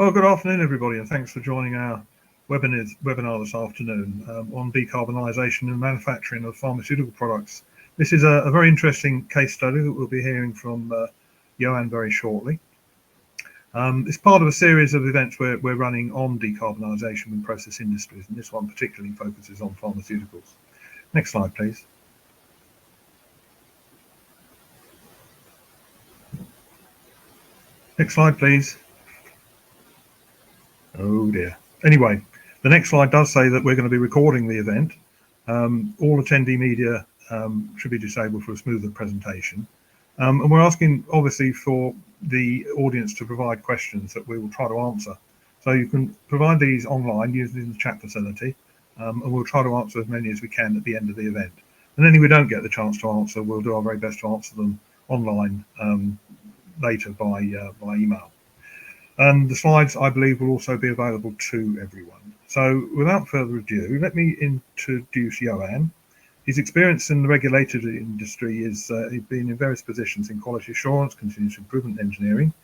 Well, good afternoon, everybody, and thanks for joining our webinar this afternoon on decarbonisation and manufacturing of pharmaceutical products. This is a very interesting case study that we'll be hearing from Johan very shortly. It's part of a series of events we're running on decarbonisation in process industries, and this one particularly focuses on pharmaceuticals. Next slide, please. Next slide, please. Oh dear. Anyway, the next slide does say that we're going to be recording the event. All attendee media should be disabled for a smoother presentation. And we're asking, obviously, for the audience to provide questions that we will try to answer. So you can provide these online using the chat facility, and we'll try to answer as many as we can at the end of the event. And any we don't get the chance to answer, we'll do our very best to answer them online later by email. And the slides, I believe, will also be available to everyone. So without further ado, let me introduce Johan. His experience in the regulated industry is he's been in various positions in quality assurance, continuous improvement engineering.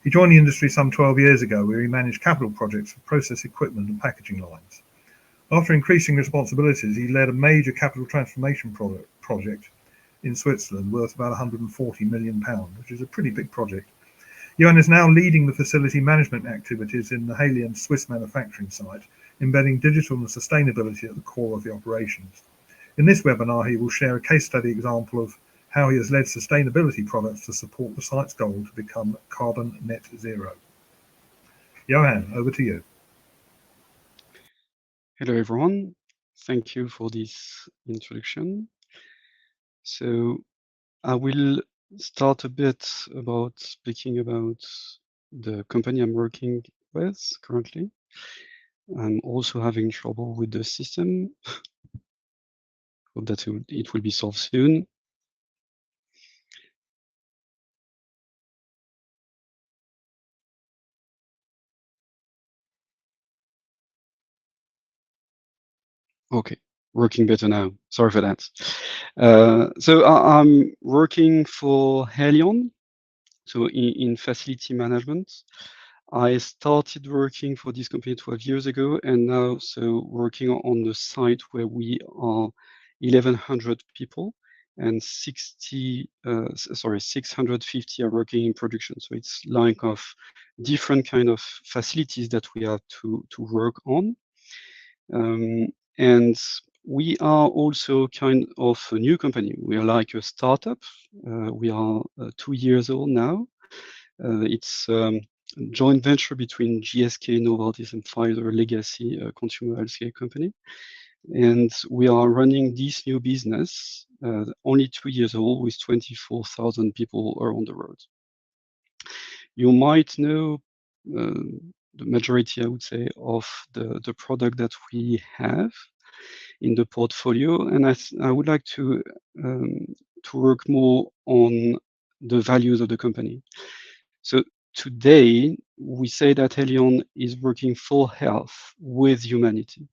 He joined the industry some 12 years ago, where he managed capital projects for process equipment and packaging lines. After increasing responsibilities, he led a major capital transformation project in Switzerland worth about £140 million, which is a pretty big project. Johan is now leading the facility management activities in the Halion Swiss manufacturing site, embedding digital and sustainability at the core of the operations. In this webinar, he will share a case study example of how he has led sustainability products to support the site's goal to become carbon net zero. Johan, over to you. Hello, everyone. Thank you for this introduction. So I will start a bit about speaking about the company I'm working with currently. I'm also having trouble with the system. Hope that it will be solved soon. Okay, working better now. Sorry for that. So I'm working for Halion, so in facility management. I started working for this company 12 years ago, and now working on the site where we are 1,100 people, and 650 are working in production. So it's like of different kind of facilities that we have to work on. And we are also kind of a new company. We are like a startup. We are 2 years old now. It's a joint venture between GSK, Novartis, and Pfizer legacy consumer healthcare company. And we are running this new business, only 2 years old, with 24,000 people around the world. You might know the majority, I would say, of the product that we have in the portfolio, and I would like to work more on the values of the company. So today, we say that Halion is working for health with humanity.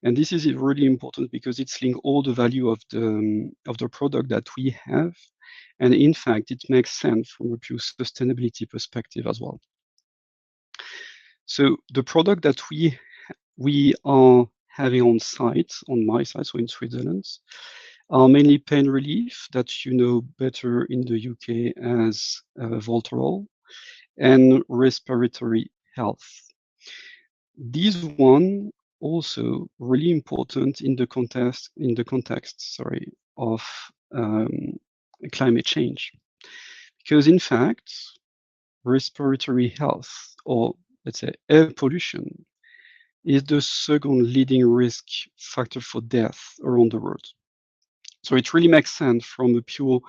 And this is really important because it's linked all the value of the product that we have. And in fact, it makes sense from a pure sustainability perspective as well. So the product that we are having on site, on my site, so in Switzerland, are mainly pain relief that you know better in the UK as Voltarol, and respiratory health. These one also really important in the context, of climate change, because in fact, respiratory health, or let's say air pollution, is the second leading risk factor for death around the world. So it really makes sense from a pure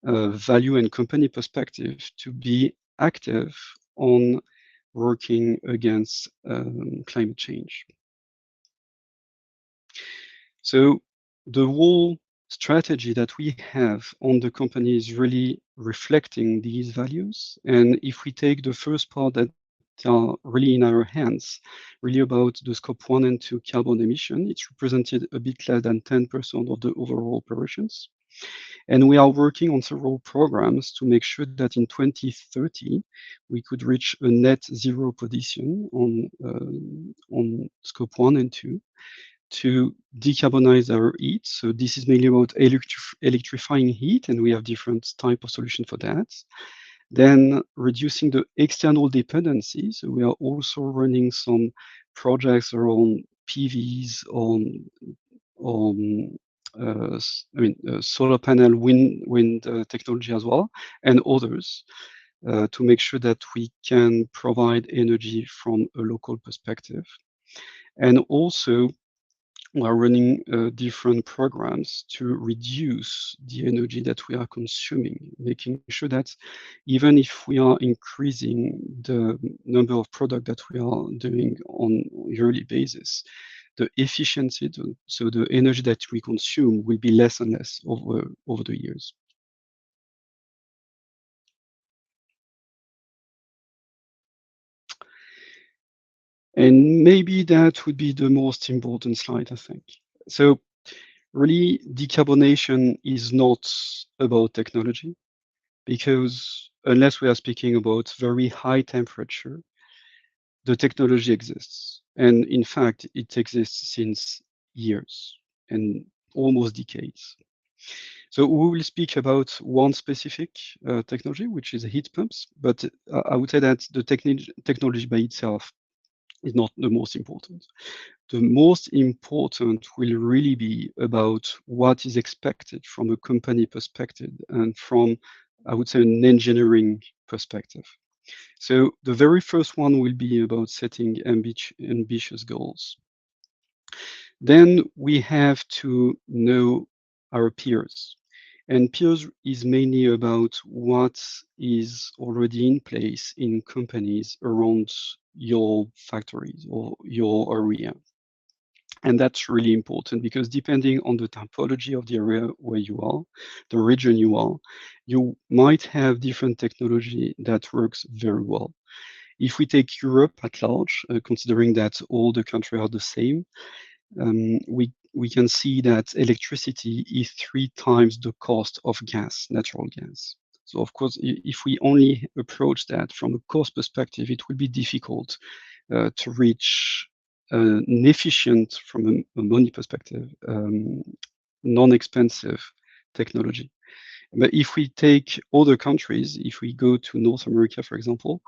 value and company perspective to be active on working against climate change. So the whole strategy that we have on the company is really reflecting these values. And if we take the first part that are really in our hands, really about the scope 1 and 2 carbon emission, it's represented a bit less than 10% of the overall operations. And we are working on several programs to make sure that in 2030, we could reach a net zero position on scope 1 and 2 to decarbonize our heat. So this is mainly about electrifying heat, and we have different type of solution for that. Then reducing the external dependency. So we are also running some projects around PVs on solar panel, wind technology as well, and others, to make sure that we can provide energy from a local perspective. And also, we are running different programs to reduce the energy that we are consuming, making sure that even if we are increasing the number of products that we are doing on a yearly basis, the efficiency, so the energy that we consume will be less and less over the years. And maybe that would be the most important slide, I think. So really, decarbonation is not about technology, because unless we are speaking about very high temperature, the technology exists. And in fact, it exists since years and almost decades. So we will speak about one specific technology, which is heat pumps, but I would say that the technology by itself is not the most important. The most important will really be about what is expected from a company perspective and from, I would say, an engineering perspective. So the very first one will be about setting ambitious goals. Then we have to know our peers. And peers is mainly about what is already in place in companies around your factories or your area. And that's really important, because depending on the typology of the area where you are, the region you are, you might have different technology that works very well. If we take Europe at large, considering that all the countries are the same, we can see that electricity is 3 times the cost of gas, natural gas. So of course, if we only approach that from a cost perspective, it will be difficult to reach an efficient, from a money perspective, non-expensive technology. But if we take other countries, if we go to North America, for example,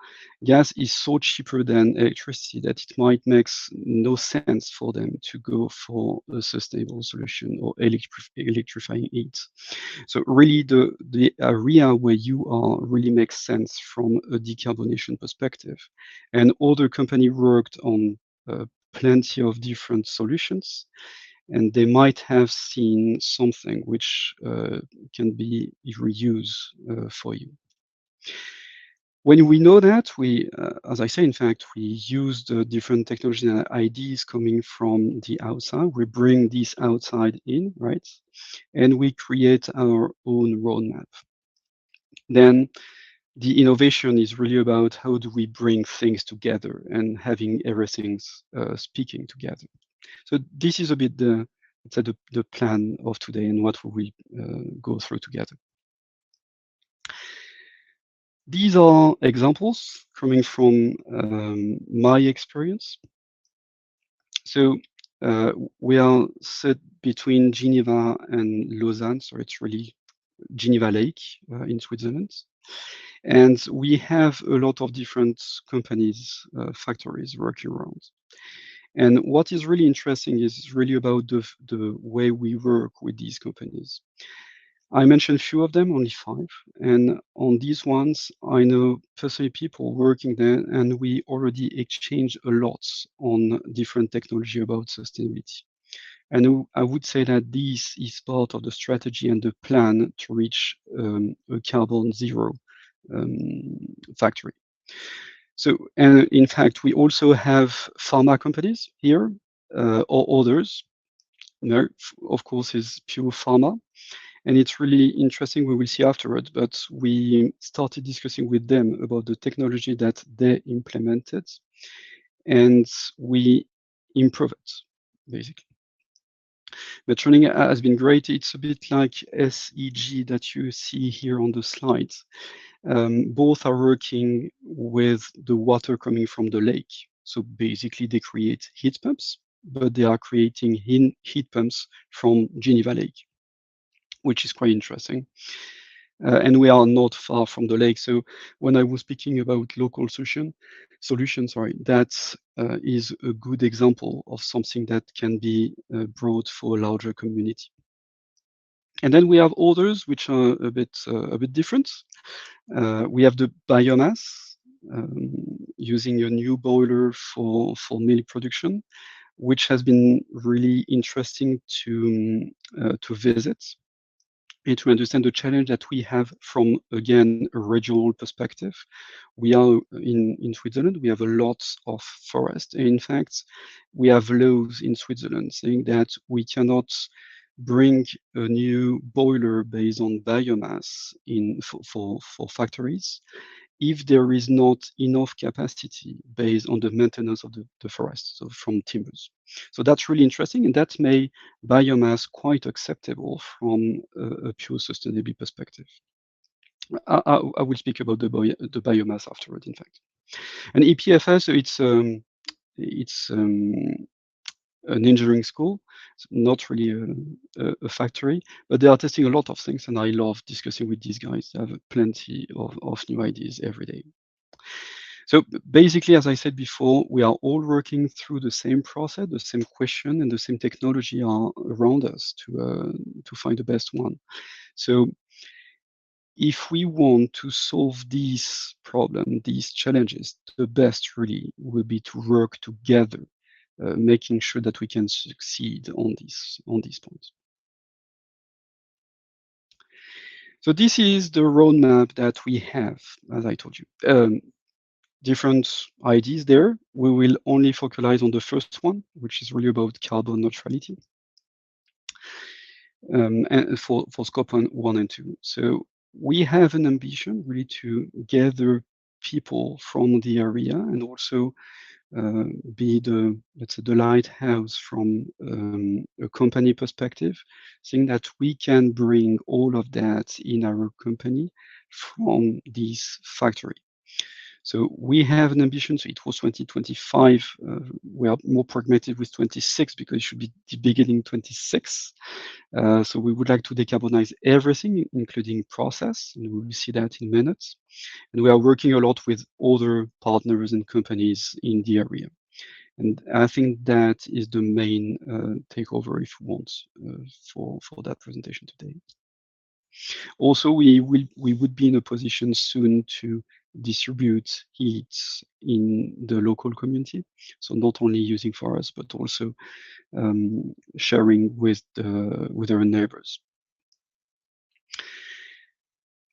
gas is so cheaper than electricity that it might make no sense for them to go for a sustainable solution or electrifying it. So really, the area where you are really makes sense from a decarbonation perspective. And other company worked on plenty of different solutions, and they might have seen something which can be reused for you. When we know that, we, as I say, in fact, we use the different technology and ideas coming from the outside. We bring this outside in, right? And we create our own roadmap. Then the innovation is really about how do we bring things together and having everything speaking together. So this is a bit the plan of today and what we will go through together. These are examples coming from my experience. So we are set between Geneva and Lausanne, so it's really Geneva Lake in Switzerland. And we have a lot of different companies, factories working around. And what is really interesting is really about the way we work with these companies. I mentioned a few of them, only 5. And on these ones, I know personally people working there, and we already exchange a lot on different technology about sustainability. And I would say that this is part of the strategy and the plan to reach a carbon zero factory. So, and in fact, we also have pharma companies here or others. Merck, of course, is pure pharma. And it's really interesting, we will see afterwards, but we started discussing with them about the technology that they implemented, and we improve it, basically. Metroning has been great. It's a bit like SEG that you see here on the slides. Both are working with the water coming from the lake. So basically, they create heat pumps, but they are creating heat pumps from Geneva Lake, which is quite interesting. And we are not far from the lake. So when I was speaking about local solution, sorry, that is a good example of something that can be brought for a larger community. And then we have others which are a bit different. We have the biomass using a new boiler for milk production, which has been really interesting to visit and to understand the challenge that we have from, again, a regional perspective. We are in Switzerland, we have a lot of forest. And in fact, we have laws in Switzerland saying that we cannot bring a new boiler based on biomass for factories if there is not enough capacity based on the maintenance of the forest, so from timbers. So that's really interesting, and that made biomass quite acceptable from a pure sustainability perspective. I will speak about the biomass afterward, in fact. And EPFS, so it's an engineering school. It's not really a factory, but they are testing a lot of things, and I love discussing with these guys. They have plenty of new ideas every day. So basically, as I said before, we are all working through the same process, the same question, and the same technology are around us to find the best one. So if we want to solve these problems, these challenges, the best really will be to work together, making sure that we can succeed on these points. So this is the roadmap that we have, as I told you. Different ideas there. We will only focalize on the first one, which is really about carbon neutrality, and for scope 1 and 2. So we have an ambition really to gather people from the area and also be the, let's say, the lighthouse from a company perspective, saying that we can bring all of that in our company from this factory. So we have an ambition. So it was 2025. We are more pragmatic with 26 because it should be the beginning 26. So we would like to decarbonize everything, including process, and we will see that in minutes. And we are working a lot with other partners and companies in the area. And I think that is the main takeover, if you want, for that presentation today. Also, we would be in a position soon to distribute heat in the local community. So not only using for us, but also sharing with our neighbors.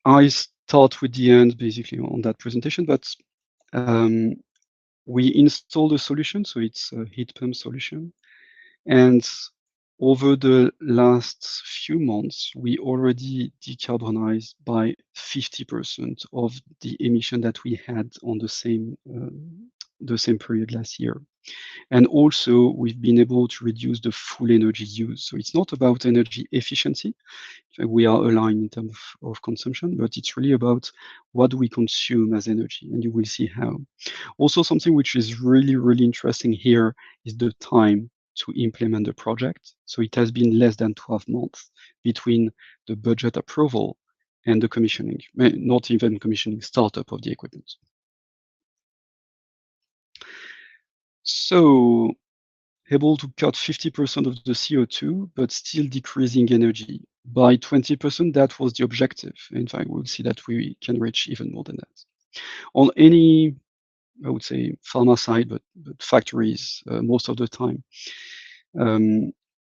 I start with the end basically on that presentation, but we installed a solution, so it's a heat pump solution. And over the last few months, we already decarbonized by 50% of the emission that we had on the same period last year. And also, we've been able to reduce the full energy use. So it's not about energy efficiency. We are aligned in terms of consumption, but it's really about what we consume as energy, and you will see how. Also, something which is really, really interesting here is the time to implement the project. So it has been less than 12 months between the budget approval and the commissioning, not even commissioning, startup of the equipment. So able to cut 50% of the CO2, but still decreasing energy by 20%. That was the objective. In fact, we'll see that we can reach even more than that. On any, I would say, pharma side, but factories most of the time,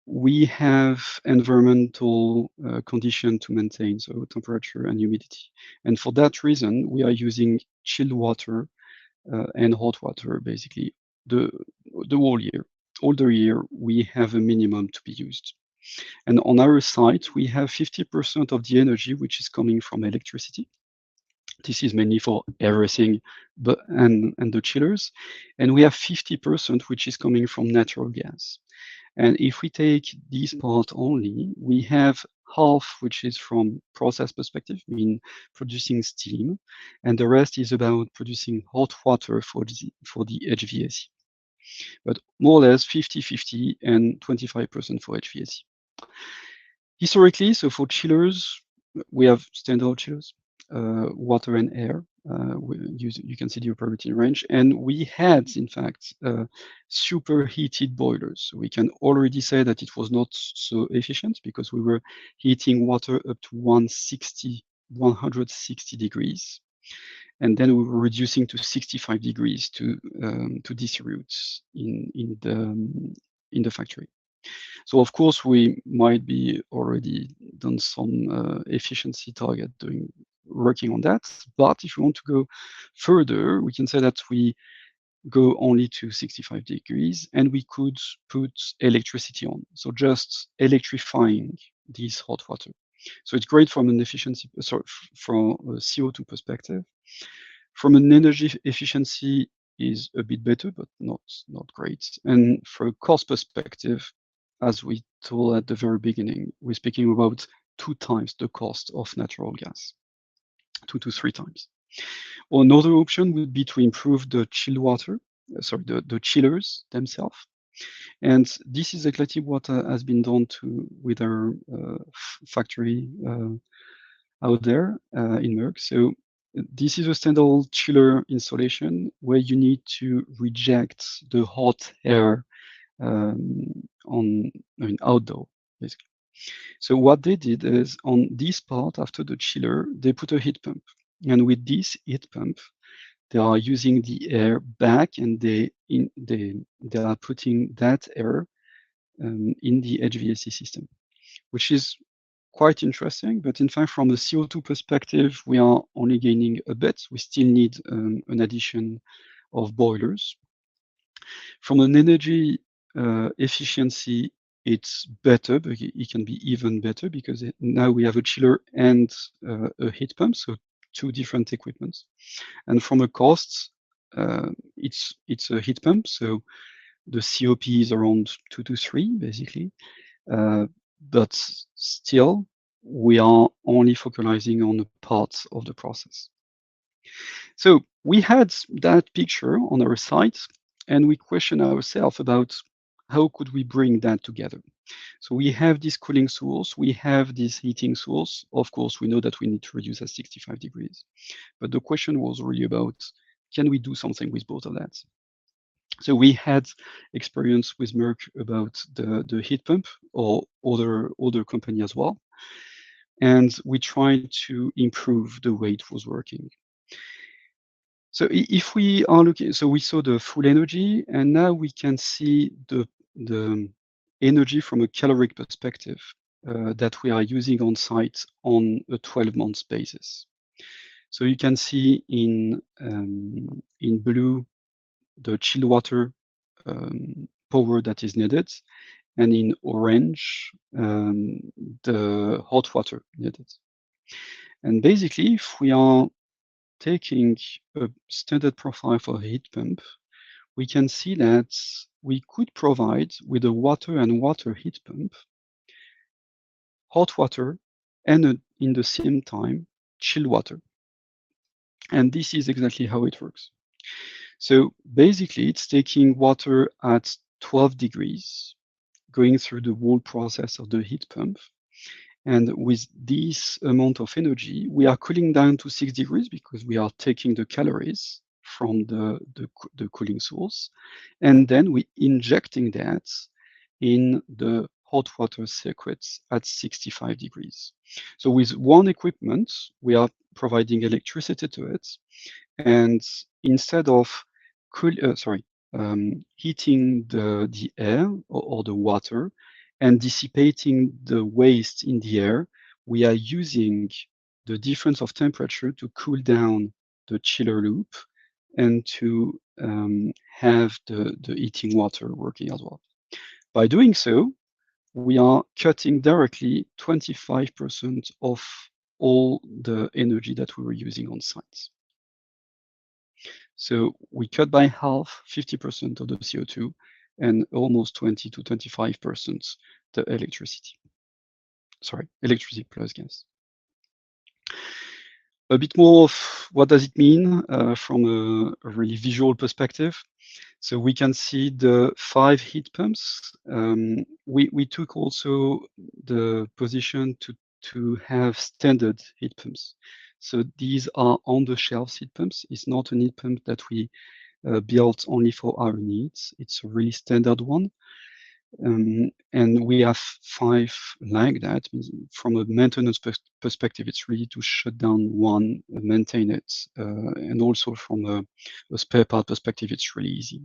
we have environmental condition to maintain, so temperature and humidity. And for that reason, we are using chilled water and hot water, basically, the whole year. All the year, we have a minimum to be used. And on our site, we have 50% of the energy which is coming from electricity. This is mainly for everything, and the chillers. And we have 50% which is coming from natural gas. And if we take this part only, we have half, which is from process perspective, mean producing steam, and the rest is about producing hot water for the HVAC. But more or less 50-50 and 25% for HVAC. Historically, so for chillers, we have standard chillers, water and air. You can see the operating range, and we had, in fact, superheated boilers. So we can already say that it was not so efficient because we were heating water up to 160 degrees, and then we were reducing to 65 degrees to distribute in the factory. So of course, we might be already done some efficiency target working on that. But if we want to go further, we can say that we go only to 65 degrees and we could put electricity on. So just electrifying this hot water. So it's great from an efficiency, sorry, from a CO2 perspective. From an energy efficiency is a bit better, but not great. And from a cost perspective, as we told at the very beginning, we're speaking about 2 times the cost of natural gas, 2 to 3 times. Or another option would be to improve the chilled water, the chillers themselves. And this is exactly what has been done with our factory out there in IMechE. So this is a standard chiller installation where you need to reject the hot air outdoor, basically. So what they did is on this part after the chiller, they put a heat pump. And with this heat pump, they are using the air back and they are putting that air in the HVAC system, which is quite interesting. But in fact, from the CO2 perspective, we are only gaining a bit. We still need an addition of boilers. From an energy efficiency, it's better, but it can be even better because now we have a chiller and a heat pump, so 2 different equipments. And from a cost, it's a heat pump, so the COP is around 2 to 3, basically. But still, we are only focusing on a part of the process. So we had that picture on our site, and we questioned ourselves about how could we bring that together. So we have this cooling source, we have this heating source. Of course, we know that we need to reduce at 65 degrees. But the question was really about, can we do something with both of that? So we had experience with IMechE about the heat pump or other company as well. And we tried to improve the way it was working. So if we are looking, so we saw the full energy, and now we can see the energy from a caloric perspective that we are using on site on a 12-month basis. So you can see in blue the chilled water power that is needed, and in orange the hot water needed. And basically, if we are taking a standard profile for a heat pump, we can see that we could provide with a water and water heat pump hot water and in the same time chilled water. And this is exactly how it works. So basically, it's taking water at 12 degrees, going through the whole process of the heat pump. And with this amount of energy, we are cooling down to 6 degrees because we are taking the calories from the cooling source. And then we injecting that in the hot water circuits at 65 degrees. So with one equipment, we are providing electricity to it. And instead of heating the air or the water and dissipating the waste in the air, we are using the difference of temperature to cool down the chiller loop and to have the heating water working as well. By doing so, we are cutting directly 25% of all the energy that we were using on site. So we cut by half 50% of the CO2, and almost 20 to 25% the electricity. Sorry, electricity plus gas. A bit more of what does it mean from a really visual perspective. So we can see the 5 heat pumps. We took also the position to have standard heat pumps. So these are on-the-shelf heat pumps. It's not an heat pump that we built only for our needs. It's a really standard one. And we have 5 like that. From a maintenance perspective, it's really to shut down one, maintain it, and also from a spare part perspective, it's really easy.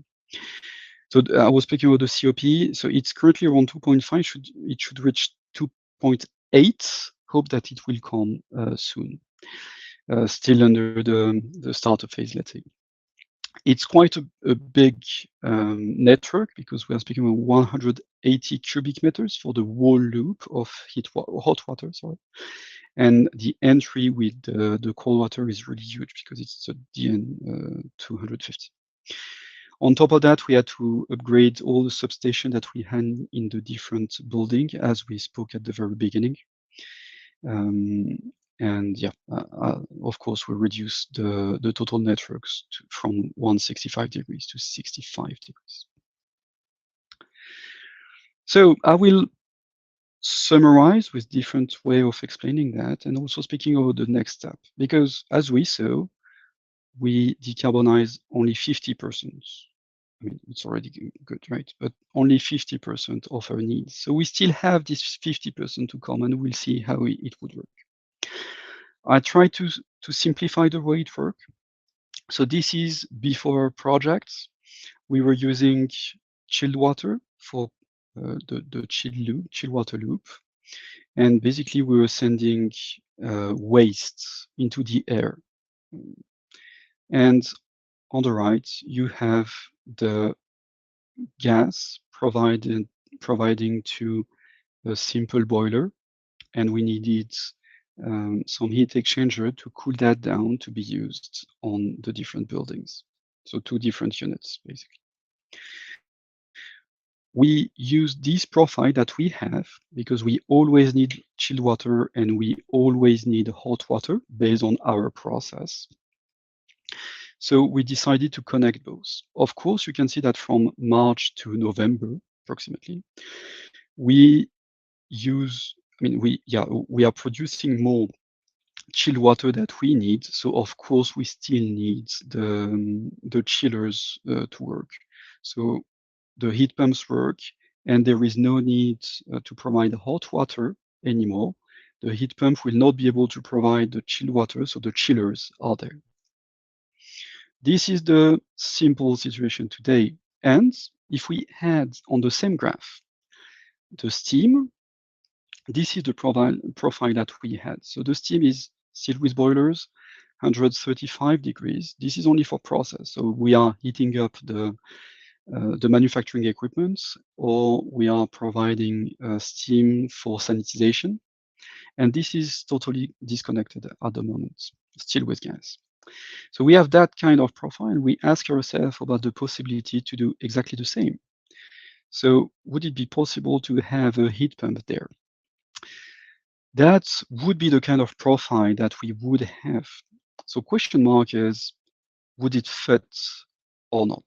So I was speaking about the COP. So it's currently around 2.5. It should reach 2.8. Hope that it will come soon. Still under the startup phase, let's say. It's quite a big network because we are speaking about 180 cubic meters for the whole loop of hot water, sorry. And the entry with the cold water is really huge because it's a DN 250. On top of that, we had to upgrade all the substation that we had in the different building, as we spoke at the very beginning. And yeah, of course, we reduced the total networks from 165 degrees to 65 degrees. So I will summarize with different way of explaining that, and also speaking about the next step, because as we saw, we decarbonize only 50%. I mean, it's already good, right? But only 50% of our needs. So we still have this 50% to come, and we'll see how it would work. I try to simplify the way it works. So this is before our projects. We were using chilled water for the chill water loop. And basically we were sending waste into the air. And on the right, you have the gas providing to a simple boiler, and we needed some heat exchanger to cool that down to be used on the different buildings. So 2 different units, basically. We use this profile that we have because we always need chilled water and we always need hot water based on our process. So we decided to connect both. Of course, you can see that from March to November, approximately, we are producing more chilled water that we need. So of course, we still need the chillers to work. So the heat pumps work, and there is no need to provide hot water anymore. The heat pump will not be able to provide the chilled water, so the chillers are there. This is the simple situation today. And if we had on the same graph the steam, this is the profile that we had. So the steam is still with boilers, 135 degrees. This is only for process. So we are heating up the manufacturing equipment, or we are providing steam for sanitization. And this is totally disconnected at the moment, still with gas. So we have that kind of profile, and we ask ourselves about the possibility to do exactly the same. So would it be possible to have a heat pump there? That would be the kind of profile that we would have. So question mark is, would it fit or not?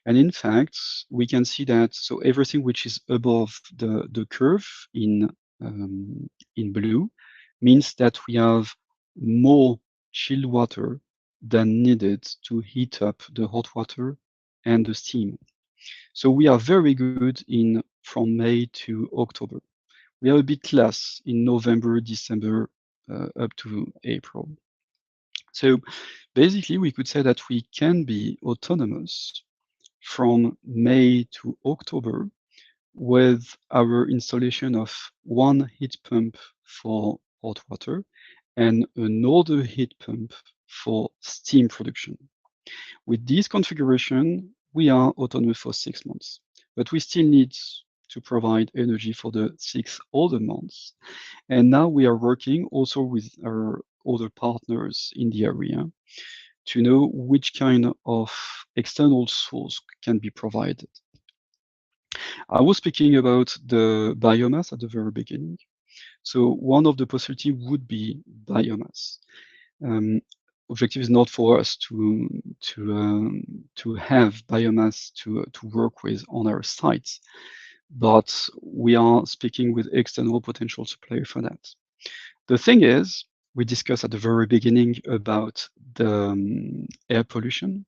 And in fact, we can see that so everything which is above the curve in blue means that we have more chilled water than needed to heat up the hot water and the steam. So we are very good from May to October. We are a bit less in November, December, up to April. So basically, we could say that we can be autonomous from May to October with our installation of one heat pump for hot water and another heat pump for steam production. With this configuration, we are autonomous for 6 months, but we still need to provide energy for the 6 other months. And now we are working also with our other partners in the area to know which kind of external source can be provided. I was speaking about the biomass at the very beginning. So one of the possibility would be biomass. Objective is not for us to have biomass to work with on our sites, but we are speaking with external potential supplier for that. The thing is, we discussed at the very beginning about the air pollution.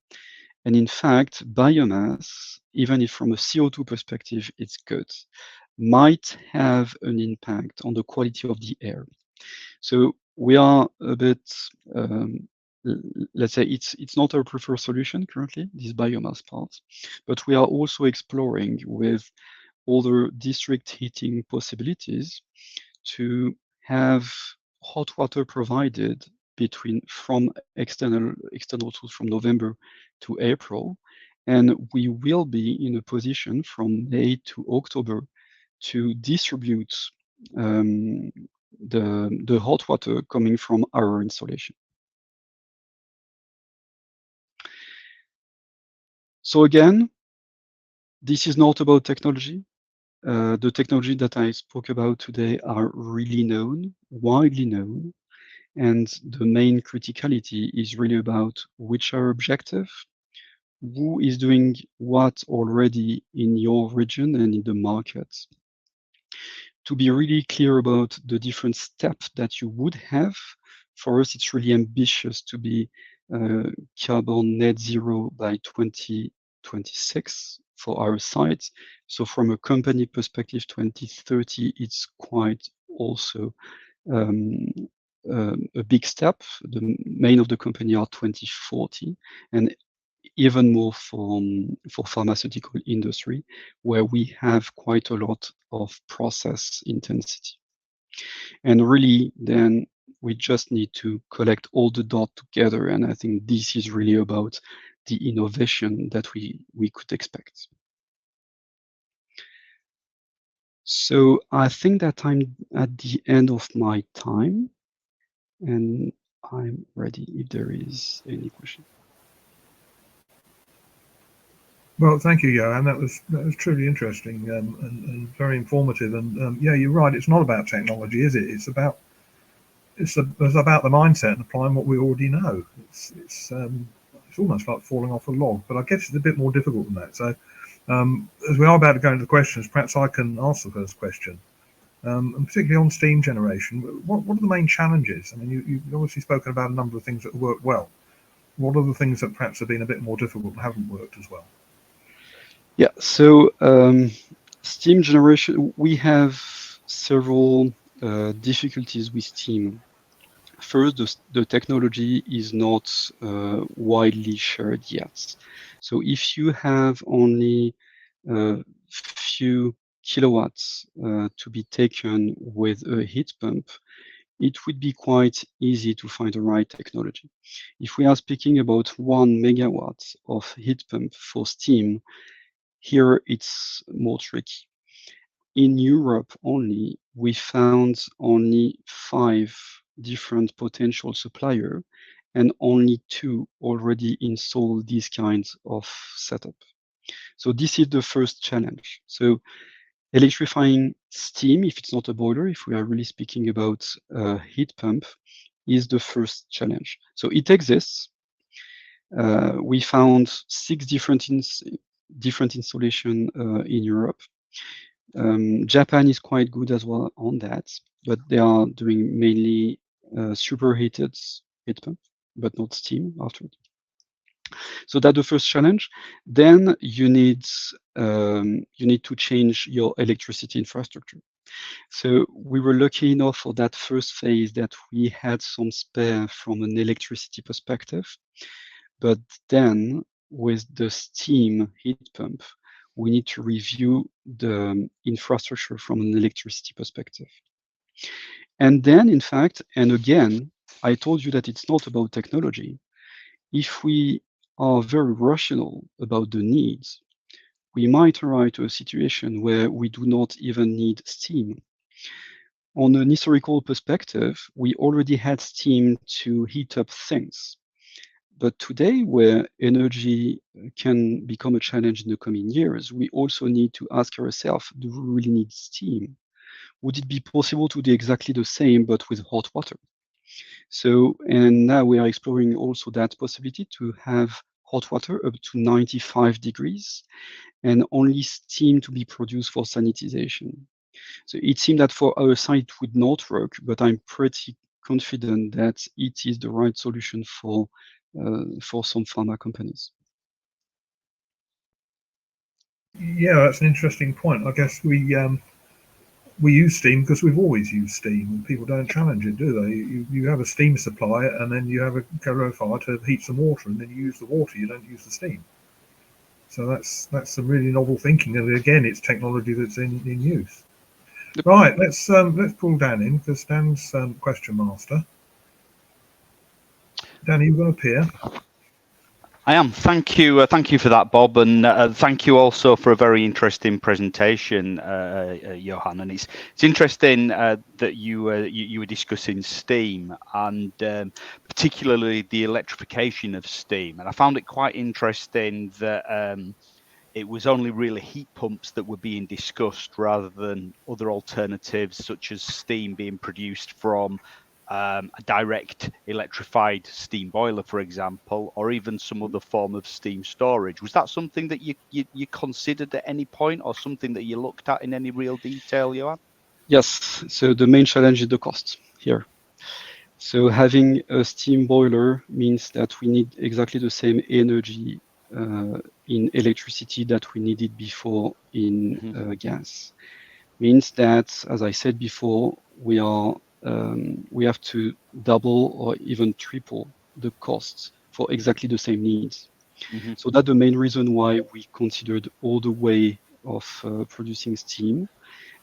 And in fact, biomass, even if from a CO2 perspective it's good, might have an impact on the quality of the air. So we are a bit, let's say it's not our preferred solution currently, this biomass part, but we are also exploring with other district heating possibilities to have hot water provided from external source from November to April, and we will be in a position from May to October to distribute the hot water coming from our installation. So again, this is not about technology. The technology that I spoke about today are really known, widely known, and the main criticality is really about which are objective, who is doing what already in your region and in the market. To be really clear about the different steps that you would have, for us, it's really ambitious to be carbon net zero by 2026 for our sites. So from a company perspective, 2030, it's quite also a big step. The main of the company are 2040, and even more for pharmaceutical industry, where we have quite a lot of process intensity. And really, then we just need to collect all the dots together. And I think this is really about the innovation that we could expect. So I think that I'm at the end of my time, and I'm ready if there is any question. Well, thank you, Johan. That was truly interesting and very informative. And yeah, you're right. It's not about technology, is it? It's about the mindset and applying what we already know. It's almost like falling off a log, but I guess it's a bit more difficult than that. So as we are about to go into the questions, perhaps I can ask the first question. And particularly on steam generation, what are the main challenges? I mean, you've obviously spoken about a number of things that work well. What are the things that perhaps have been a bit more difficult and haven't worked as well? Yeah, so steam generation, we have several difficulties with steam. First, the technology is not widely shared yet. So if you have only a few kilowatts to be taken with a heat pump, it would be quite easy to find the right technology. If we are speaking about 1 megawatt of heat pump for steam, here it's more tricky. In Europe only, we found only 5 different potential suppliers, and only 2 already installed these kinds of setup. So this is the first challenge. So electrifying steam, if it's not a boiler, if we are really speaking about a heat pump, is the first challenge. So it exists. We found 6 different installation in Europe. Japan is quite good as well on that, but they are doing mainly superheated heat pump, but not steam afterwards. So that's the first challenge. Then you need to change your electricity infrastructure. So we were lucky enough for that first phase that we had some spare from an electricity perspective, but then with the steam heat pump, we need to review the infrastructure from an electricity perspective. And then, in fact, and again, I told you that it's not about technology. If we are very rational about the needs, we might arrive to a situation where we do not even need steam. On an historical perspective, we already had steam to heat up things. But today, where energy can become a challenge in the coming years, we also need to ask ourselves, do we really need steam? Would it be possible to do exactly the same but with hot water? So, and now we are exploring also that possibility to have hot water up to 95 degrees and only steam to be produced for sanitization. So it seemed that for our site it would not work, but I'm pretty confident that it is the right solution for some pharma companies. Yeah, that's an interesting point. I guess we use steam because we've always used steam, and people don't challenge it, do they? You have a steam supply, and then you have a calorifier to heat some water, and then you use the water. You don't use the steam. So that's some really novel thinking, and again, it's technology that's in use. Yep. Right, let's pull Dan in because Dan's question master. Dan, are you going to appear? I am. Thank you. Thank you for that, Bob, and thank you also for a very interesting presentation, Johan. And it's interesting that you were discussing steam and particularly the electrification of steam. And I found it quite interesting that it was only really heat pumps that were being discussed rather than other alternatives such as steam being produced from a direct electrified steam boiler, for example, or even some other form of steam storage. Was that something that you considered at any point, or something that you looked at in any real detail, Johan? Yes. So the main challenge is the cost here. So having a steam boiler means that we need exactly the same energy in electricity that we needed before in gas. Means that, as I said before, we have to double or even triple the costs for exactly the same needs. So that's the main reason why we considered all the way of producing steam,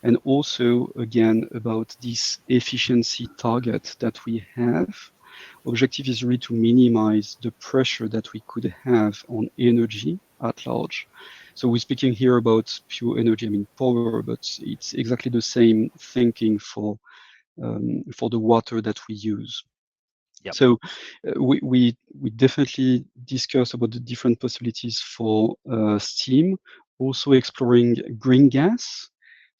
and also again about this efficiency target that we have. Objective is really to minimize the pressure that we could have on energy at large. So we're speaking here about pure energy, I mean power, but it's exactly the same thinking for the water that we use. Yep. So we definitely discuss about the different possibilities for steam, also exploring green gas,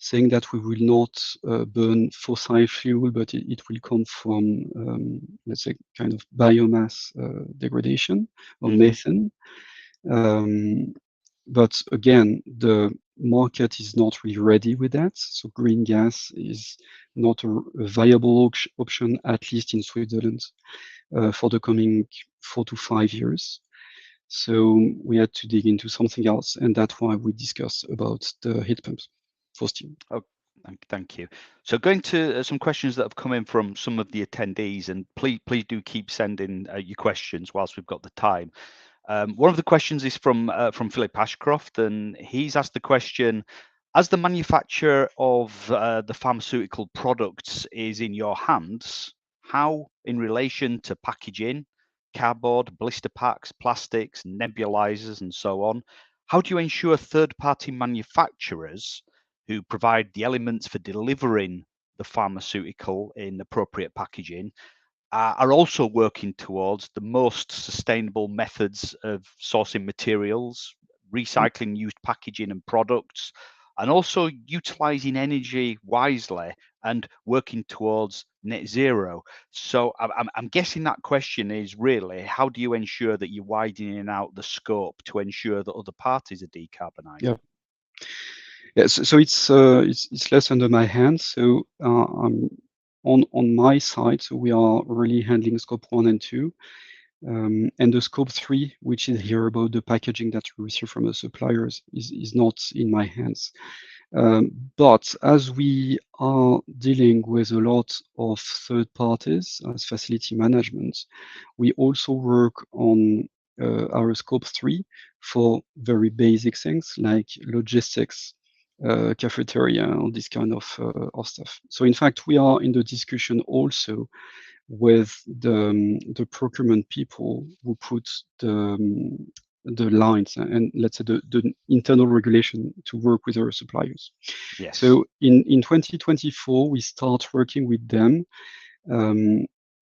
saying that we will not burn fossil fuel, but it will come from, let's say, kind of biomass degradation or methane. But again, the market is not really ready with that. So green gas is not a viable option, at least in Switzerland, for the coming 4 to 5 years. So we had to dig into something else, and that's why we discuss about the heat pumps for steam. Oh, thank you. So going to some questions that have come in from some of the attendees, and please do keep sending your questions whilst we've got the time. One of the questions is from Philip Ashcroft, and he's asked the question: as the manufacturer of the pharmaceutical products is in your hands, how, in relation to packaging, cardboard, blister packs, plastics, nebulizers, and so on, how do you ensure third-party manufacturers who provide the elements for delivering the pharmaceutical in appropriate packaging are also working towards the most sustainable methods of sourcing materials, recycling used packaging and products, and also utilizing energy wisely and working towards net zero? So I'm guessing that question is really, how do you ensure that you're widening out the scope to ensure that other parties are decarbonising? Yeah. Yeah, so it's less under my hands. So on my side, so we are really handling scope 1 and 2, and the scope 3, which is here about the packaging that we receive from the suppliers, is not in my hands. But as we are dealing with a lot of third parties as facility management, we also work on our scope 3 for very basic things like logistics, cafeteria, all this kind of stuff. So in fact, we are in the discussion also with the procurement people who put the lines and let's say the internal regulation to work with our suppliers. Yes. So in 2024, we start working with them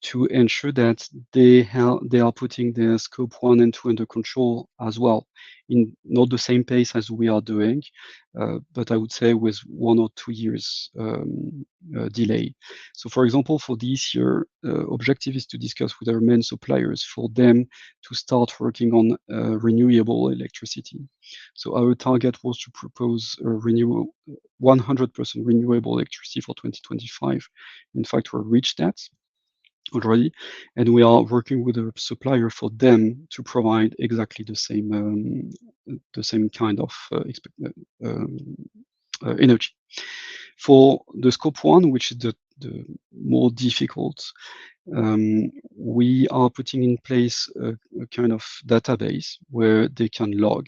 to ensure that they are putting their scope 1 and 2 under control as well, in not the same pace as we are doing, but I would say with 1 or 2 years delay. So for example, for this year, objective is to discuss with our main suppliers for them to start working on renewable electricity. So our target was to propose a 100% renewable electricity for 2025. In fact, we reached that already, and we are working with a supplier for them to provide exactly the same kind of energy. For the scope 1, which is the more difficult, we are putting in place a kind of database where they can log,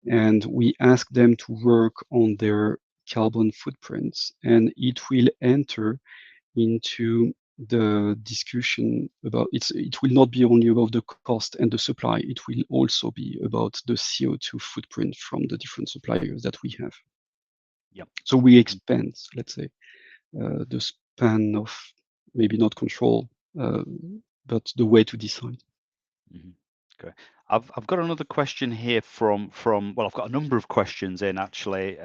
and we ask them to work on their carbon footprints, and it will enter into the discussion about it will not be only about the cost and the supply, it will also be about the CO2 footprint from the different suppliers that we have. Yep. So we expand, let's say, the span of maybe not control, but the way to decide. Mm-hmm. Okay. I've got another question here from well, I've got a number of questions in actually,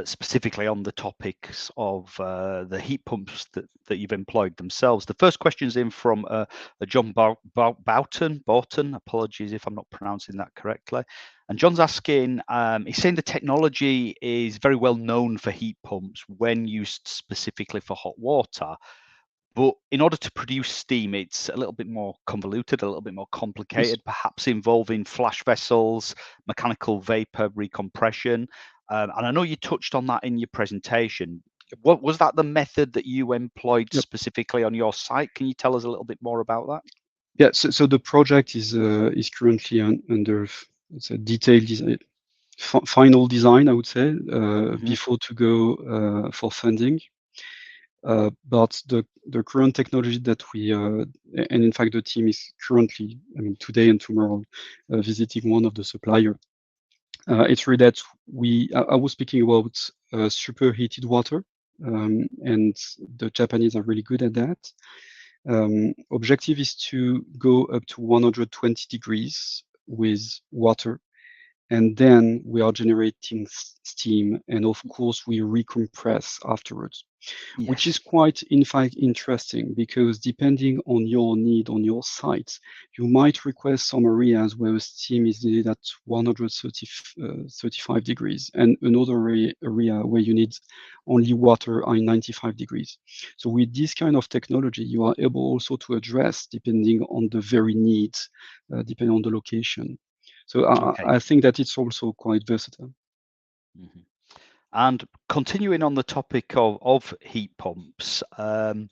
specifically on the topics of the heat pumps that you've employed themselves. The first question is in from John Boughton. Apologies if I'm not pronouncing that correctly. And John's asking, he's saying the technology is very well known for heat pumps when used specifically for hot water. But in order to produce steam, it's a little bit more convoluted, a little bit more complicated, Yes. perhaps involving flash vessels, mechanical vapor recompression. And I know you touched on that in your presentation. What was that the method that you employed Yep. specifically on your site? Can you tell us a little bit more about that? Yeah. So the project is currently under it's a detailed design, final design, I would say, before to go for funding. But the current technology that we and in fact the team is currently, I mean, today and tomorrow, visiting one of the supplier. It's really that I was speaking about superheated water, and the Japanese are really good at that. Objective is to go up to 120 degrees with water, and then we are generating steam, and of course we recompress afterwards. Yes. Which is quite, in fact, interesting, because depending on your need on your site, you might request some areas where steam is needed at 135 degrees, and another area where you need only water at 95 degrees. So with this kind of technology, you are able also to address depending on the very needs, depending on the location. So Okay. I think that it's also quite versatile. Mm-hmm. And continuing on the topic of heat pumps, and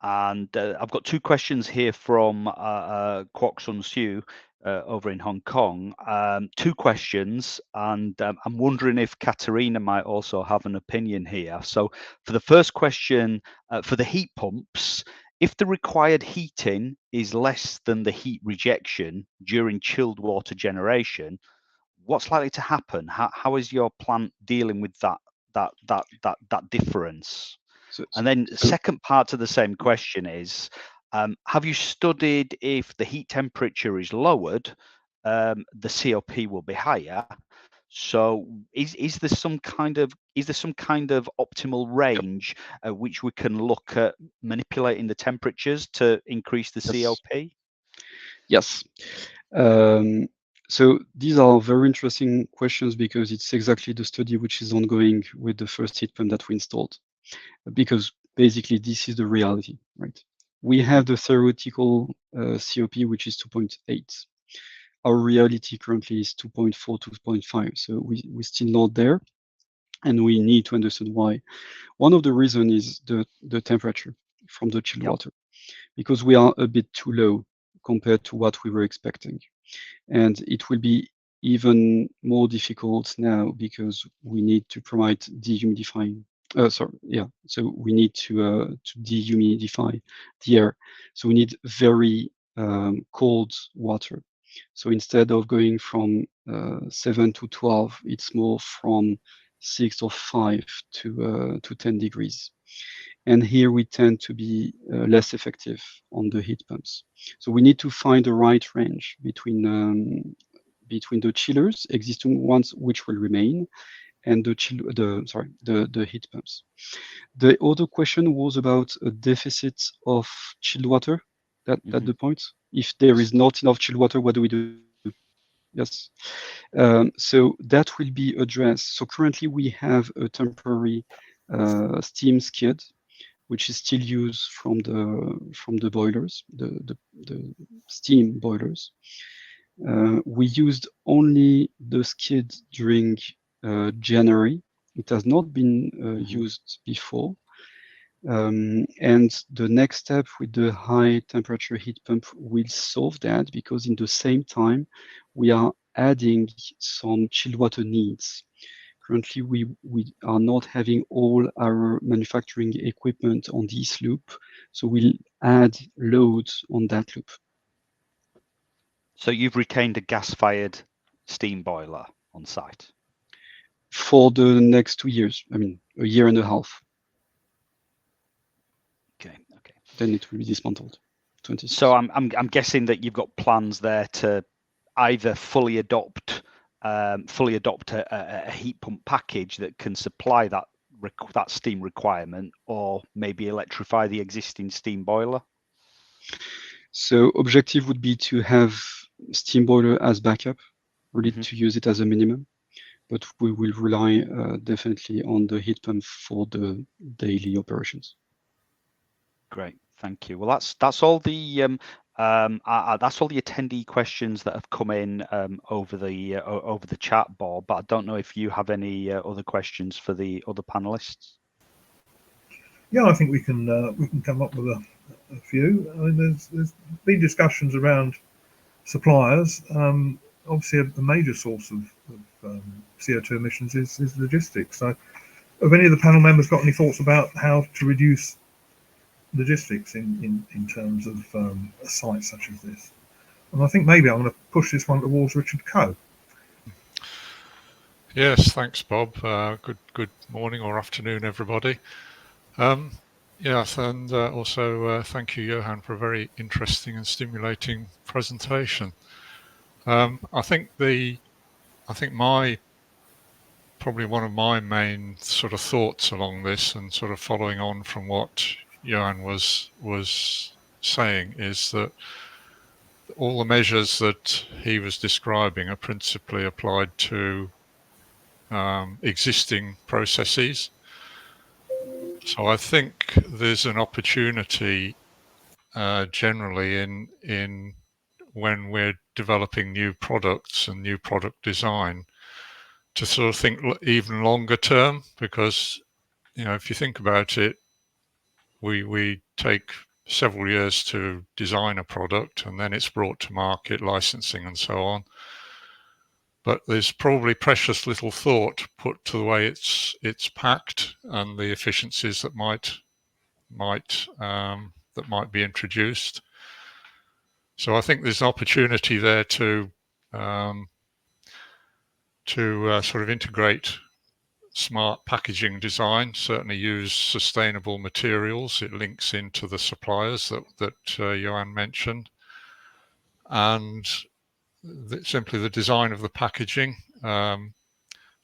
I've got two questions here from Kwok Sun Siu over in Hong Kong. Two questions, and I'm wondering if Katerina might also have an opinion here. So for the first question, for the heat pumps, if the required heating is less than the heat rejection during chilled water generation, what's likely to happen? How is your plant dealing with that difference? And then second part to the same question is, have you studied if the heat temperature is lowered, the COP will be higher? So is there some kind of optimal range which we can look at manipulating the temperatures to increase the COP? Yes. So these are very interesting questions, because it's exactly the study which is ongoing with the first heat pump that we installed. Because basically this is the reality, right? We have the theoretical COP, which is 2.8. Our reality currently is 2.4, 2.5. So we're still not there, and we need to understand why. One of the reasons is the temperature from the chilled water, because we are a bit too low compared to what we were expecting. And it will be even more difficult now, because we need to provide dehumidifying. So we need to dehumidify the air. So we need very cold water. So instead of going from 7 to 12, it's more from 6 or 5 to 10 degrees. And here we tend to be less effective on the heat pumps. So we need to find the right range between the chillers, existing ones which will remain, and the heat pumps. The other question was about a deficit of chilled water. That's the point. If there is not enough chilled water, what do we do? Yes. So that will be addressed. So currently we have a temporary steam skid, which is still used from the boilers, the steam boilers. We used only the skid during January. It has not been used before. And the next step with the high temperature heat pump will solve that, because in the same time we are adding some chilled water needs. Currently, we are not having all our manufacturing equipment on this loop, so we'll add loads on that loop. So you've retained a gas-fired steam boiler on site? For the next 2 years, I mean, a year and a half. Okay. Then it will be dismantled. 26. So I'm guessing that you've got plans there to either fully adopt a heat pump package that can supply that steam requirement, or maybe electrify the existing steam boiler. So objective would be to have steam boiler as backup, really to use it as a minimum, but we will rely definitely on the heat pump for the daily operations. Great, thank you. Well, that's all the attendee questions that have come in over the chat, Bob. But I don't know if you have any other questions for the other panelists. Yeah, I think we can come up with a few. I mean, there's been discussions around suppliers. Obviously, a major source of CO2 emissions is logistics. So, have any of the panel members got any thoughts about how to reduce logistics in terms of a site such as this? And I think maybe I'm going to push this one towards Richard Coe. Yes, thanks, Bob. Good morning or afternoon, everybody. Yes, and also thank you, Johan, for a very interesting and stimulating presentation. I think probably one of my main sort of thoughts along this, and sort of following on from what Johan was saying, is that all the measures that he was describing are principally applied to existing processes. So I think there's an opportunity generally in when we're developing new products and new product design to sort of think even longer term, because if you think about it, we take several years to design a product and then it's brought to market, licensing and so on. But there's probably precious little thought put to the way it's packed and the efficiencies that might be introduced. So I think there's an opportunity there to sort of integrate smart packaging design, certainly use sustainable materials. It links into the suppliers that Johan mentioned, and simply the design of the packaging, so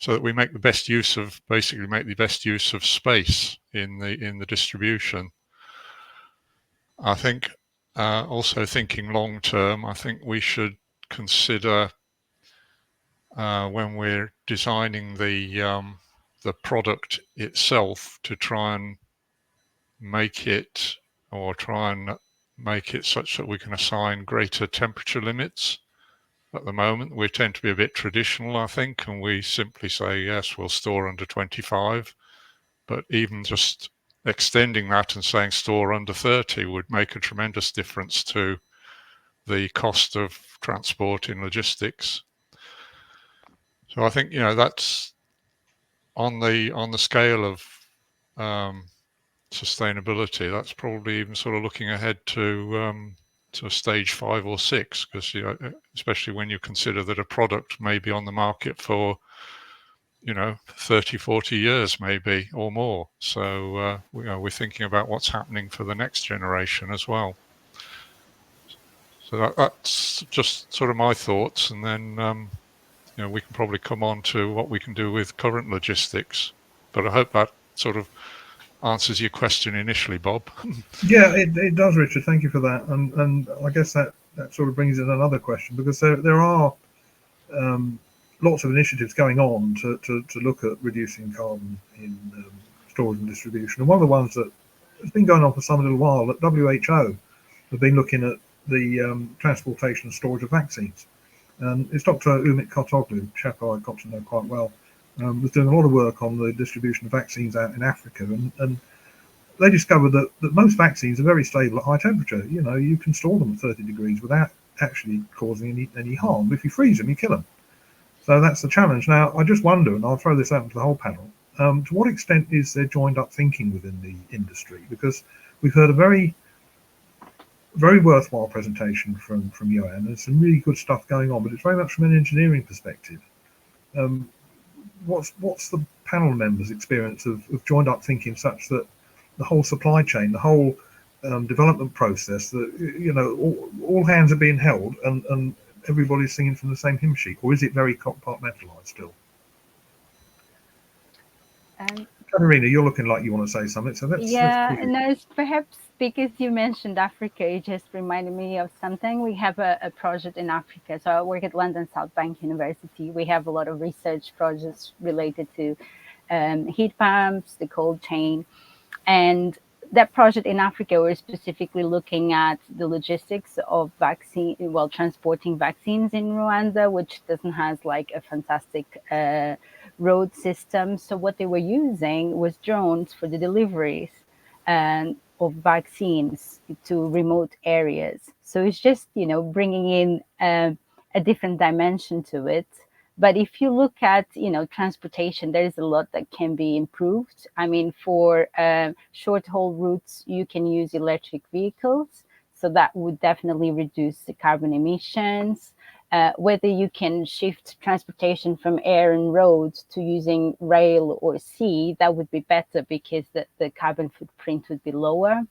that we make the best use of space in the distribution. I think also thinking long term, I think we should consider when we're designing the product itself to try and make it such that we can assign greater temperature limits. At the moment, we tend to be a bit traditional, I think, and we simply say, yes, we'll store under 25. But even just extending that and saying store under 30 would make a tremendous difference to the cost of transport in logistics. So I think that's on the scale of sustainability. That's probably even sort of looking ahead to stage 5 or 6, because especially when you consider that a product may be on the market for 30, 40 years maybe or more. So we're thinking about what's happening for the next generation as well. So that's just sort of my thoughts, and then we can probably come on to what we can do with current logistics. But I hope that sort of answers your question initially, Bob. Yeah, it does, Richard. Thank you for that. And I guess that sort of brings in another question, because there are lots of initiatives going on to look at reducing carbon in storage and distribution. And one of the ones that has been going on for some little while, at WHO have been looking at the transportation and storage of vaccines. It's Dr. IMechE, a chap I got to know quite well, was doing a lot of work on the distribution of vaccines out in Africa, and they discovered that most vaccines are very stable at high temperature. You can store them at 30 degrees without actually causing any harm. If you freeze them, you kill them. So that's the challenge. Now, I just wonder, and I'll throw this out to the whole panel, to what extent is there joined up thinking within the industry? Because we've heard a very, very worthwhile presentation from Johan. There's some really good stuff going on, but it's very much from an engineering perspective. What's the panel members' experience of joined up thinking such that the whole supply chain, the whole development process, that all hands are being held and everybody's singing from the same hymn sheet, or is it very compartmentalized still? Katerina, you're looking like you want to say something, so let's no, it's perhaps because you mentioned Africa, it just reminded me of something. We have a project in Africa. So I work at London South Bank University. We have a lot of research projects related to heat pumps, the cold chain, and that project in Africa, we're specifically looking at the logistics of transporting vaccines in Rwanda, which doesn't have like a fantastic road system. So what they were using was drones for the deliveries of vaccines to remote areas. So it's just, bringing in a different dimension to it. But if you look at, transportation, there is a lot that can be improved. I mean, for short haul routes, you can use electric vehicles. So that would definitely reduce the carbon emissions. Whether you can shift transportation from air and road to using rail or sea, that would be better because the carbon footprint would be lower.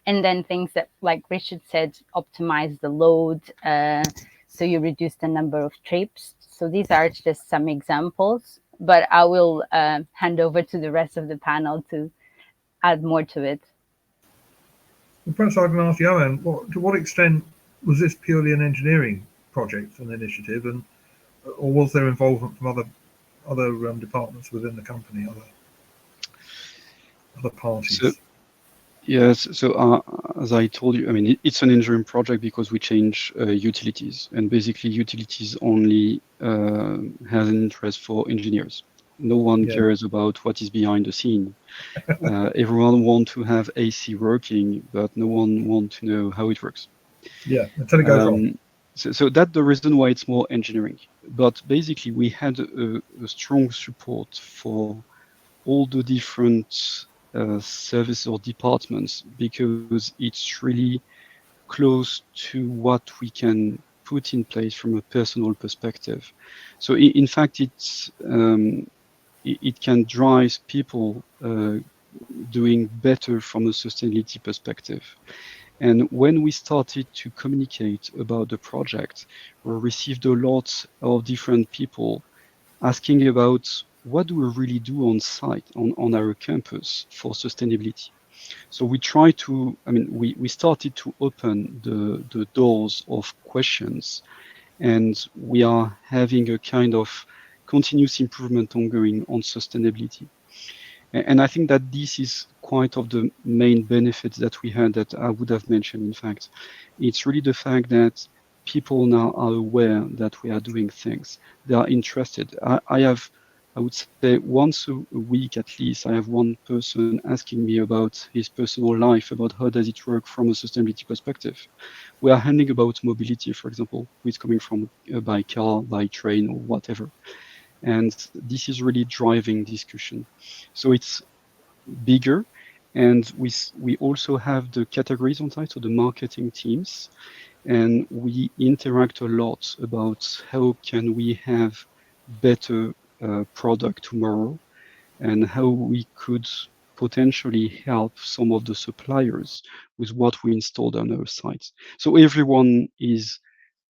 And then things that, like Richard said, optimize the load. So you reduce the number of trips. So these are just some examples, but I will hand over to the rest of the panel to add more to it. Well, perhaps I can ask Johan, to what extent was this purely an engineering project, an initiative, or was there involvement from other departments within the company, other parties? Yes, so as I told you, I mean, it's an engineering project because we change utilities, and basically utilities only has an interest for engineers. No one cares about what is behind the scene. Everyone wants to have AC working, but no one wants to know how it works. Yeah, until it goes wrong. So that's the reason why it's more engineering. But basically, we had a strong support for all the different services or departments, because it's really close to what we can put in place from a personal perspective. So in fact, it can drive people doing better from a sustainability perspective. And when we started to communicate about the project, we received a lot of different people asking about what do we really do on site, on our campus for sustainability. So we try to, we started to open the doors of questions, and we are having a kind of continuous improvement ongoing on sustainability. And I think that this is quite of the main benefits that we had that I would have mentioned. In fact, it's really the fact that people now are aware that we are doing things. They are interested. I would say once a week at least, I have one person asking me about his personal life, about how does it work from a sustainability perspective. We are handling about mobility, for example, who is coming from by car, by train, or whatever. And this is really driving discussion. So it's bigger. And we also have the categories on site, so the marketing teams. And we interact a lot about how can we have better product tomorrow, and how we could potentially help some of the suppliers with what we installed on our sites. So everyone is,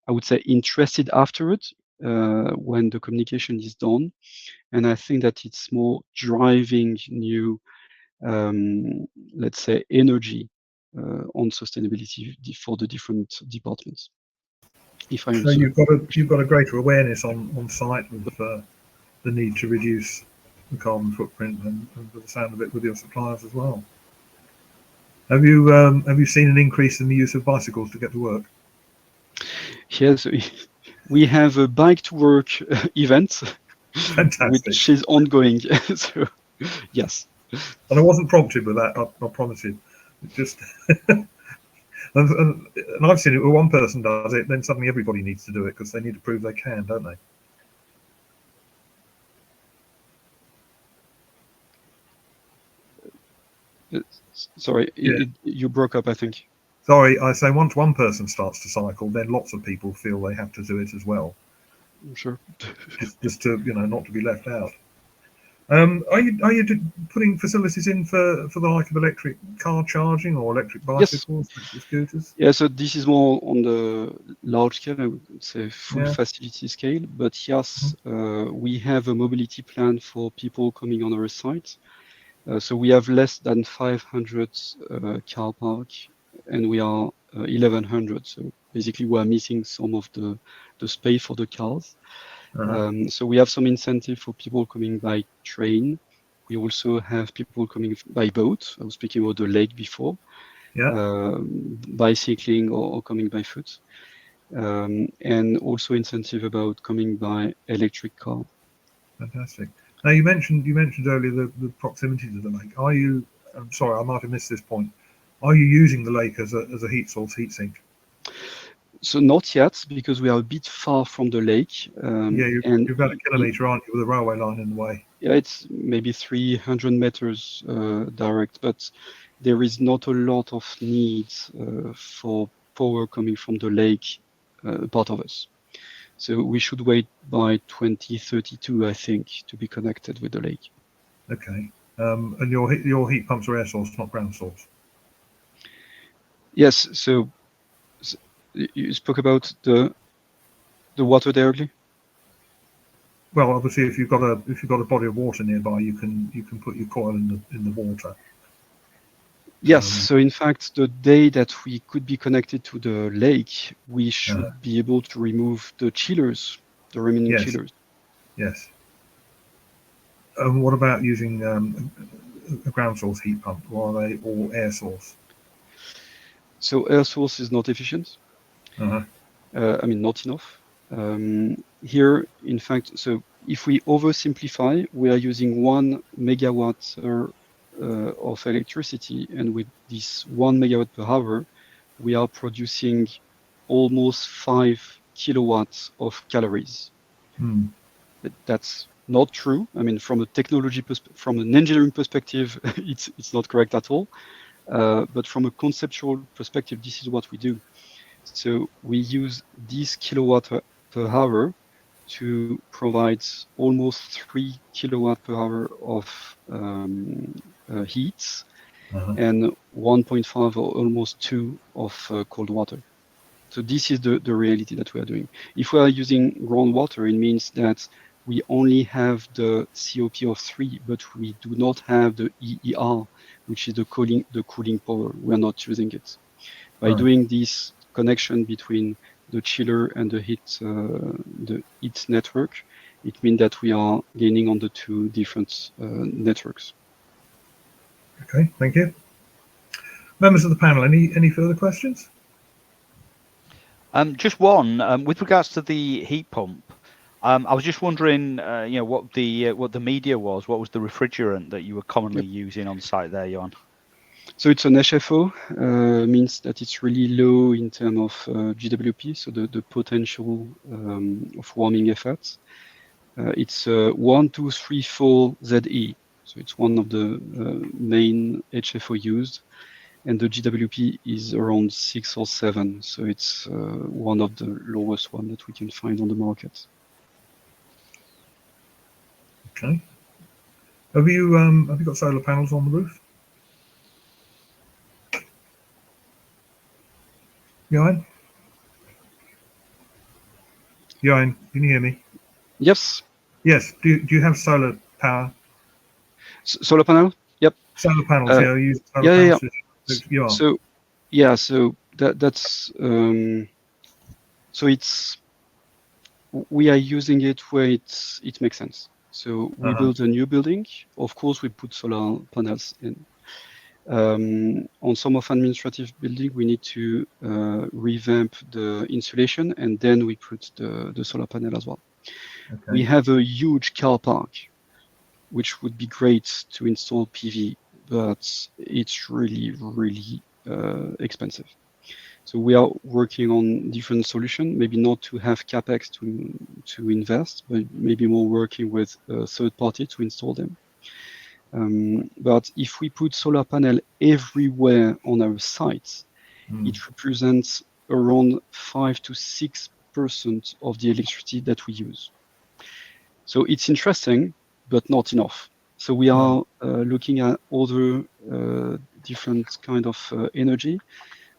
I would say, interested after it when the communication is done. And I think that it's more driving new, let's say, energy on sustainability for the different departments. If I So answer. you've got a greater awareness on site of the need to reduce the carbon footprint, and by the sound of it, with your suppliers as well. Have you seen an increase in the use of bicycles to get to work? Yes, we have a bike to work event, Fantastic. which is ongoing. So yes. And I wasn't prompted with that, I promise you. It just and I've seen it where one person does it, then suddenly everybody needs to do it because they need to prove they can, don't they? Sorry, Yeah. you broke up, I think. Sorry, I say once one person starts to cycle, then lots of people feel they have to do it as well. Sure. just to, not to be left out. Are you putting facilities in for the like of electric car charging or electric bicycles, electric scooters? Yeah, so this is more on the large scale, I would say full facility scale. But yes, we have a mobility plan for people coming on our site. So we have less than 500 car park, and we are 1,100. So basically, we are missing some of the space for the cars. So we have some incentive for people coming by train. We also have people coming by boat. I was speaking about the lake before. Bicycling or coming by foot. And also incentive about coming by electric car. Fantastic. Now you mentioned earlier the proximity to the lake. I'm sorry, I might have missed this point. Are you using the lake as a heat source, heat sink? So not yet, because we are a bit far from the lake. You're about a kilometre, aren't you, with a railway line in the way? Yeah, it's maybe 300 meters direct, but there is not a lot of needs for power coming from the lake, part of us. So we should wait by 2032, I think, to be connected with the lake. Okay. And your heat pumps are air source, not ground source? Yes. So you spoke about the water directly? Well, obviously, if you've got a body of water nearby, you can put your coil in the water. Yes. So in fact, the day that we could be connected to the lake, we should be able to remove the chillers, the remaining chillers. Yes. And what about using a ground source heat pump, or are they all air source? So air source is not efficient. I mean, not enough. Here, in fact, so if we oversimplify, we are using 1 megawatt of electricity, and with this 1 megawatt per hour, we are producing almost 5 kilowatts of calories. That's not true. I mean, from a technology from an engineering perspective, it's not correct at all. But from a conceptual perspective, this is what we do. So we use this kilowatt per hour to provide almost 3 kilowatt per hour of heat and 1.5 or almost 2 of cold water. So this is the reality that we are doing. If we are using groundwater, it means that we only have the COP of 3, but we do not have the EER, which is the cooling power. We are not using it. By doing this connection between the chiller and the heat network, it means that we are gaining on the two different networks. Okay, thank you. Members of the panel, any further questions? Just one. With regards to the heat pump, I was just wondering, what the media was. What was the refrigerant that you were commonly using on site there, Johan? So it's an HFO, means that it's really low in terms of GWP, so the potential of warming effects. It's 1234 ZE, so it's one of the main HFO used, and the GWP is around 6 or 7, so it's one of the lowest one that we can find on the market. Okay. Have you got solar panels on the roof? Johan? Johan, can you hear me? Yes. Yes. Do you have solar power? Solar panel? Yep. Solar panels, yeah. You use solar Yeah, panels. You are. So yeah, so that's so it's we are using it where it makes sense. So we build a new building. Of course, we put solar panels in. On some of administrative building, we need to revamp the insulation, and then we put the solar panel as well. Okay. We have a huge car park, which would be great to install PV, but it's really, really expensive. So we are working on different solutions, maybe not to have capex to invest, but maybe more working with a third party to install them. But if we put solar panel everywhere on our sites, it represents around 5 to 6% of the electricity that we use. So it's interesting, but not enough. So we are looking at other different kind of energy.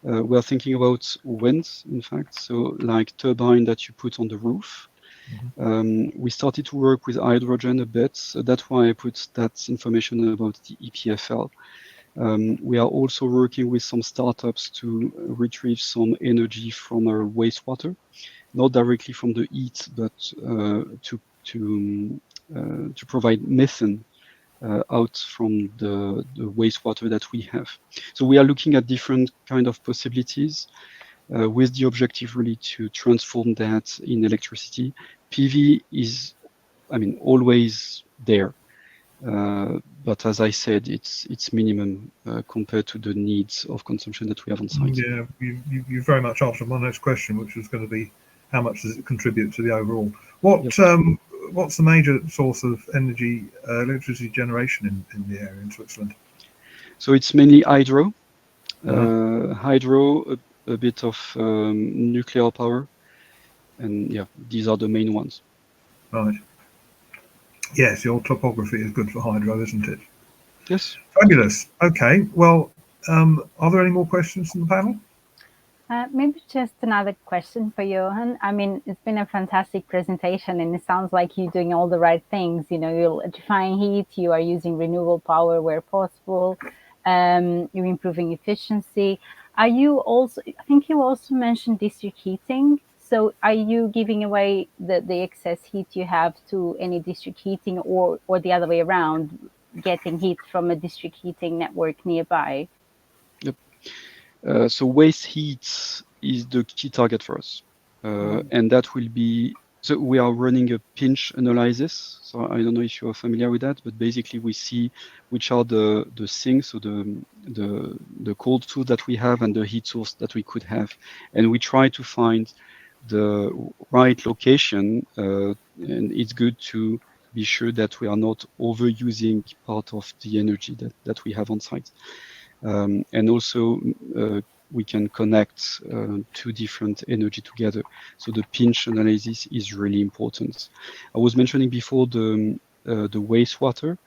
We are thinking about wind, in fact, so like turbine that you put on the roof. We started to work with hydrogen a bit, so that's why I put that information about the EPFL. We are also working with some startups to retrieve some energy from our wastewater, not directly from the heat, but to provide methane out from the wastewater that we have. So we are looking at different kind of possibilities with the objective really to transform that in electricity. PV is, I mean, always there. But as I said, it's minimum compared to the needs of consumption that we have on site. Yeah, you very much answered my next question, which was going to be how much does it contribute to the overall? What's the major source of energy, electricity generation in the area in Switzerland? So it's mainly hydro, a bit of nuclear power, and yeah, these are the main ones. Right. Yes, your topography is good for hydro, isn't it? Yes. Fabulous. Okay. Well, are there any more questions from the panel? Maybe just another question for Johan. I mean, it's been a fantastic presentation, and it sounds like you're doing all the right things. You know, you're electrifying heat, you are using renewable power where possible, you're improving efficiency. Are you also, I think you also mentioned district heating. So are you giving away the excess heat you have to any district heating, or the other way around, getting heat from a district heating network nearby? Yep. So waste heat is the key target for us. And that will be, so we are running a pinch analysis. So I don't know if you are familiar with that, but basically we see which are the sinks, so the cold source that we have and the heat source that we could have. And we try to find the right location. And it's good to be sure that we are not overusing part of the energy that we have on site. And also we can connect two different energy together. So the pinch analysis is really important. I was mentioning before the wastewater.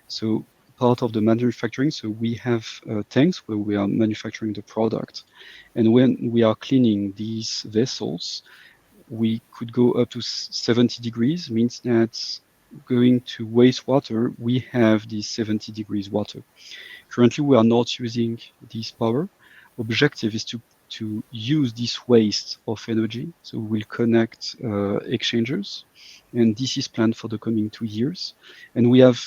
So part of the manufacturing, so we have tanks where we are manufacturing the product. And when we are cleaning these vessels, we could go up to 70 degrees, means that going to wastewater, we have the 70 degrees water. Currently, we are not using this power. Objective is to use this waste of energy. So we'll connect exchangers, and this is planned for the coming 2 years. And we have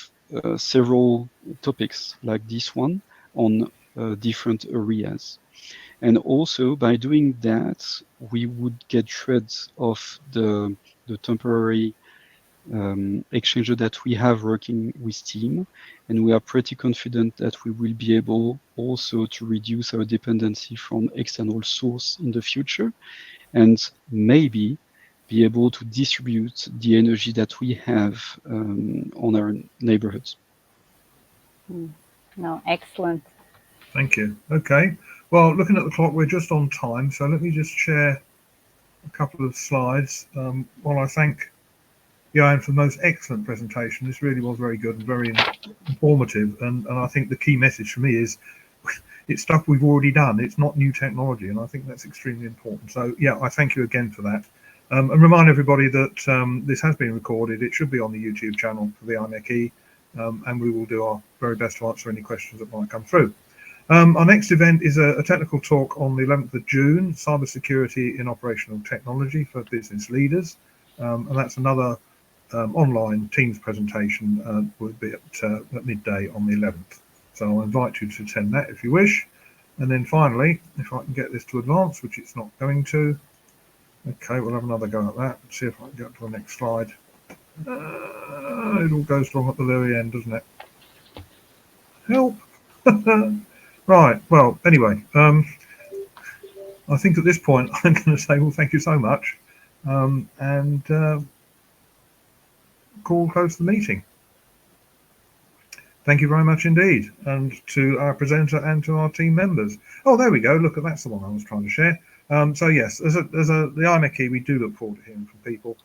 several topics like this one on different areas. And also by doing that, we would get rid of the temporary exchanger that we have working with steam, and we are pretty confident that we will be able also to reduce our dependency from external source in the future, and maybe be able to distribute the energy that we have on our neighborhoods. No, excellent. Thank you. Okay. Well, looking at the clock, we're just on time, so let me just share a couple of slides while I thank Johan for the most excellent presentation. This really was very good and very informative. And I think the key message for me is it's stuff we've already done. It's not new technology. And I think that's extremely important. So, yeah, I thank you again for that. And remind everybody that this has been recorded. It should be on the YouTube channel for the IMechE. And we will do our very best to answer any questions that might come through. Our next event is a technical talk on the 11th of June, Cybersecurity in Operational Technology for Business Leaders. And that's another online Teams presentation, will be at midday on the 11th. So I'll invite you to attend that if you wish. And then finally, if I can get this to advance, which it's not going to. Okay, we'll have another go at that. Let's see if I can get to the next slide. It all goes wrong at the very end, doesn't it? Help! Right, well, anyway, I think at this point I'm going to say, well, thank you so much, and close the meeting. Thank you very much indeed, and to our presenter and to our team members. Oh, there we go. Look, that's the one I was trying to share. So yes, the IMechE, we do look forward to hearing from people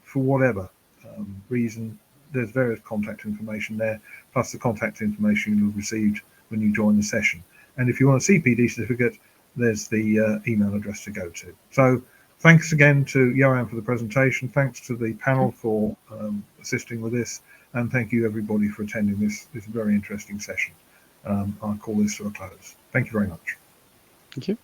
for whatever reason. There's various contact information there, plus the contact information you'll have received when you join the session. And if you want a CPD certificate, there's the email address to go to. So thanks again to Johan for the presentation. Thanks to the panel for assisting with this. And thank you everybody for attending this very interesting session. I'll call this to a close. Thank you very much. Thank you.